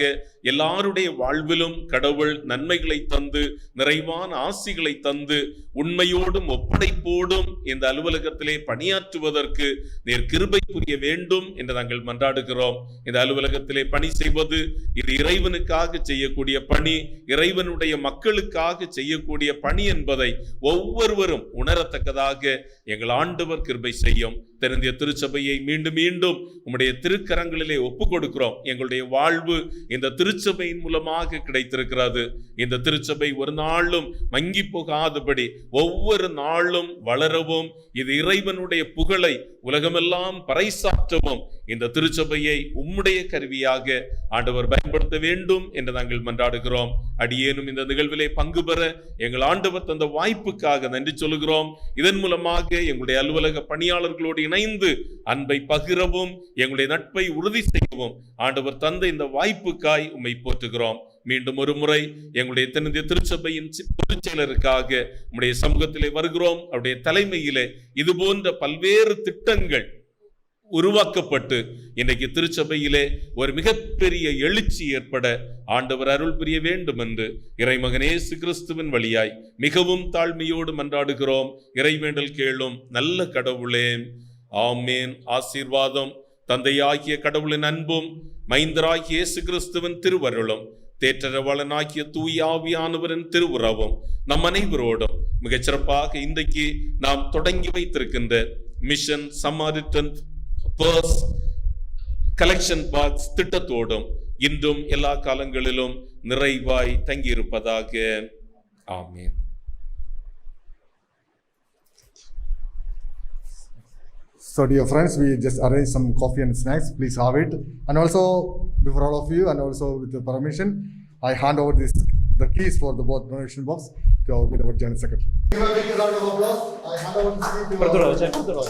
எல்லாருடைய வாழ்விலும் கடவுள் நன்மைகளை தந்து நிறைவான ஆசிகளை தந்து உண்மையோடும் ஒப்படைப்போடும் இந்த அலுவலகத்திலே பணியாற்றுவதற்கு நீர் கிருபை புரிய வேண்டும் என்று நாங்கள் மன்றாடுகிறோம். இந்த அலுவலகத்திலே பணி செய்வது இது இறைவனுக்காக செய்யக்கூடிய பணி, இறைவனுடைய மக்களுக்காக செய்யக்கூடிய பணி என்பதை ஒவ்வொருவரும் உணரத்தக்கதாக எங்கள் ஆண்டவர் கிருபை செய்யும். தென்னிந்திய திருச்சபையை மீண்டும் மீண்டும் உம்முடைய திருக்கரங்களிலே ஒப்புக் கொடுக்கிறோம். எங்களுடைய வாழ்வு இந்த திருச்சபையின் மூலமாக கிடைத்திருக்கிறது. இந்த திருச்சபை ஒரு நாளும் மங்கி போகாதபடி ஒவ்வொரு நாளும் வளரவும், இது இறைவனுடைய புகழை உலகமெல்லாம் பறைசாற்றவும் இந்த திருச்சபையை உம்முடைய கருவியாக ஆண்டவர் பயன்படுத்த வேண்டும் என்று நாங்கள் மன்றாடுகிறோம். அடியேனும் இந்த நிகழ்விலே பங்கு பெற எங்கள் ஆண்டவர் தந்த வாய்ப்புக்காக நன்றி சொல்கிறோம். இதன் மூலமாக எங்களுடைய அலுவலக பணியாளர்களோடு இணைந்து அன்பை பகிரவும், எங்களுடைய நட்பை உறுதி செய்யவும் ஆண்டவர் தந்த இந்த வாய்ப்புக்காய் உம்மை போற்றுகிறோம். மீண்டும் ஒரு முறை எங்களுடைய தென்னிந்திய திருச்சபையின் பொதுச் செயலருக்காக உம்முடைய சமூகத்திலே வருகிறோம். அவருடைய தலைமையிலே இது போன்ற பல்வேறு திட்டங்கள் உருவாக்கப்பட்டு இன்றைக்கு திருச்சபையிலே ஒரு மிகப்பெரிய எழுச்சி ஏற்பட ஆண்டவர் அருள் புரிய வேண்டும் என்று இறைமகன் இயேசு கிறிஸ்துவின் வழியாய் மிகவும் தாழ்மையோடு மன்றாடுகிறோம். இறைவேண்டல் கேளும் நல்ல கடவுளே, ஆமேன். ஆசீர்வாதம் தந்தையாகிய கடவுளின் அன்பும் மைந்தராகிய இயேசு கிறிஸ்துவின் திருவருளும் தேற்றரவாளனாகிய தூய ஆவியானவரின் திருவுறவும் நம் அனைவரோடும் மிகச்சிறப்பாக இன்றைக்கு நாம் தொடங்கி வைத்திருக்கின்ற mission Samaritan purse collection box திட்டத்தோடும் இன்றும் எல்லா காலங்களிலும் நிறைவாய் தங்கியிருப்பதாக. ஆமென். So dear friends, we just arranged some coffee and snacks. Please have it. And also, before all of you, and also with your permission, I hand over the keys for the both donation box to our beloved General Secretary. Give a big round of applause. I hand over the keys to our